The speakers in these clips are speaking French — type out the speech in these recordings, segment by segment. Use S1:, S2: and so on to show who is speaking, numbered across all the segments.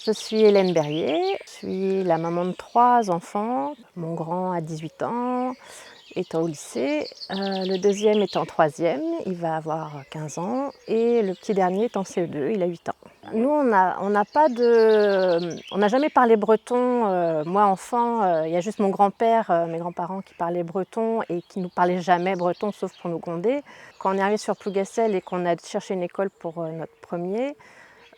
S1: Je suis Hélène Berrier, je suis la maman de 3 enfants. Mon grand a 18 ans, est au lycée, le deuxième est en troisième, il va avoir 15 ans et le petit dernier est en CE2, il a 8 ans. Nous, on n'a jamais parlé breton. Moi, enfant, il y a juste mon grand-père, mes grands-parents qui parlaient breton et qui ne nous parlaient jamais breton, sauf pour nous gronder. Quand on est arrivé sur Plougastel et qu'on a cherché une école pour notre premier,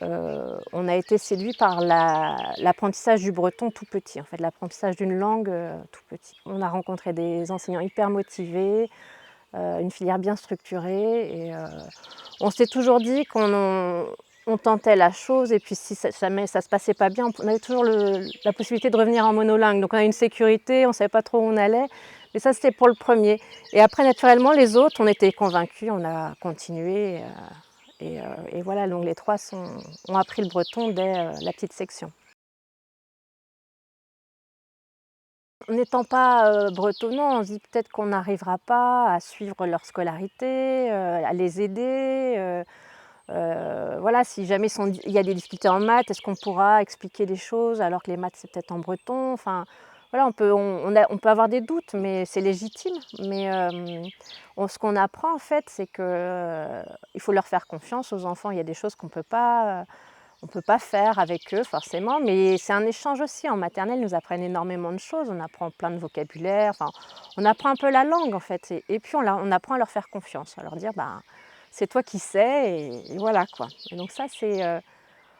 S1: on a été séduit par l'apprentissage du breton tout petit, en fait, l'apprentissage d'une langue tout petit. On a rencontré des enseignants hyper motivés, une filière bien structurée et on s'est toujours dit qu'on tentait la chose et puis si jamais ça se passait pas bien, on avait toujours la possibilité de revenir en monolingue. Donc on a une sécurité, on ne savait pas trop où on allait, mais ça c'était pour le premier. Et après naturellement les autres, on était convaincus, on a continué. Et voilà, donc les 3 ont appris le breton dès la petite section. N'étant pas bretonnants, on se dit peut-être qu'on n'arrivera pas à suivre leur scolarité, à les aider. Voilà, si jamais il y a des difficultés en maths, est-ce qu'on pourra expliquer des choses alors que les maths c'est peut-être en breton? Enfin, voilà, on peut avoir des doutes, mais c'est légitime. Mais ce qu'on apprend en fait, c'est que il faut leur faire confiance aux enfants. Il y a des choses on peut pas faire avec eux forcément, mais c'est un échange aussi. En maternelle, ils nous apprennent énormément de choses. On apprend plein de vocabulaire. Enfin, on apprend un peu la langue en fait. Et puis on apprend à leur faire confiance, à leur dire, ben, c'est toi qui sais et voilà quoi. Et donc ça,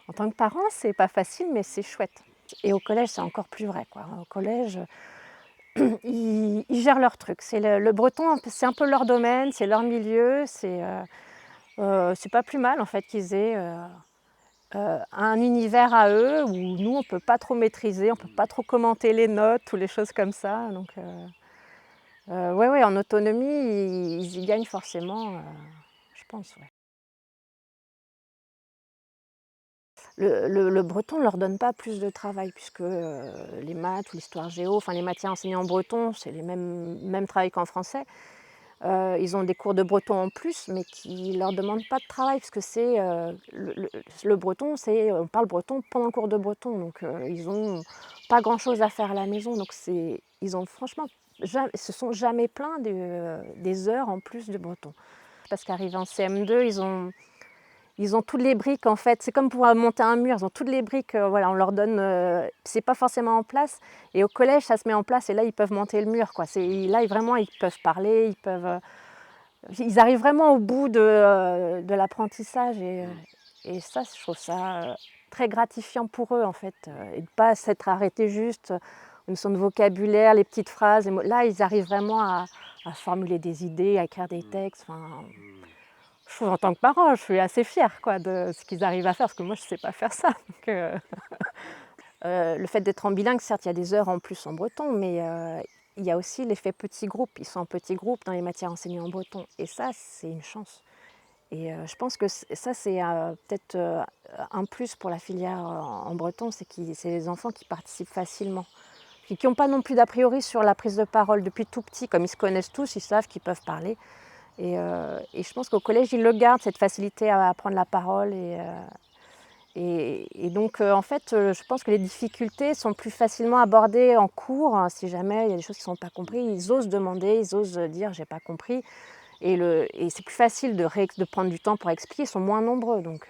S1: en tant que parent, c'est pas facile, mais c'est chouette. Et au collège, c'est encore plus vrai, quoi. Au collège, ils gèrent leur truc. C'est le breton, c'est un peu leur domaine, c'est leur milieu. C'est pas plus mal en fait qu'ils aient un univers à eux où nous, on peut pas trop maîtriser, on peut pas trop commenter les notes ou les choses comme ça. Donc, ouais, ouais, en autonomie, ils y gagnent forcément, je pense, ouais. Le breton ne leur donne pas plus de travail puisque les maths ou l'histoire géo, enfin les matières enseignées en breton, c'est les mêmes travail qu'en français. Ils ont des cours de breton en plus, mais qui ne leur demandent pas de travail parce que c'est le breton, on parle breton pendant le cours de breton, donc ils ont pas grand-chose à faire à la maison. Donc ils ont franchement ils se sont jamais plaints des heures en plus de breton. Parce qu'arrivés en CM2, ils ont toutes les briques en fait, c'est comme pour monter un mur, ils ont toutes les briques, voilà, on leur donne, c'est pas forcément en place et au collège ça se met en place et là ils peuvent monter le mur quoi. Là vraiment ils peuvent parler, ils arrivent vraiment au bout de l'apprentissage et ça je trouve ça très gratifiant pour eux en fait, et de ne pas s'être arrêtés juste une notion de vocabulaire, les petites phrases, les mots. Là ils arrivent vraiment à formuler des idées, à écrire des textes, enfin. Je trouve en tant que parent, je suis assez fière quoi, de ce qu'ils arrivent à faire, parce que moi je ne sais pas faire ça. Donc, le fait d'être en bilingue, certes, il y a des heures en plus en breton, mais il y a aussi l'effet petit groupe. Ils sont en petits groupes dans les matières enseignées en breton. Et ça, c'est une chance. Et je pense que ça, c'est peut-être un plus pour la filière en breton, c'est les enfants qui participent facilement. Et qui n'ont pas non plus d'a priori sur la prise de parole depuis tout petit. Comme ils se connaissent tous, ils savent qu'ils peuvent parler. Et je pense qu'au collège, ils le gardent, cette facilité à prendre la parole. Et donc, en fait, je pense que les difficultés sont plus facilement abordées en cours. Hein, si jamais il y a des choses qui ne sont pas comprises, ils osent demander, ils osent dire «j'ai pas compris». Et c'est plus facile de prendre du temps pour expliquer, ils sont moins nombreux. Donc,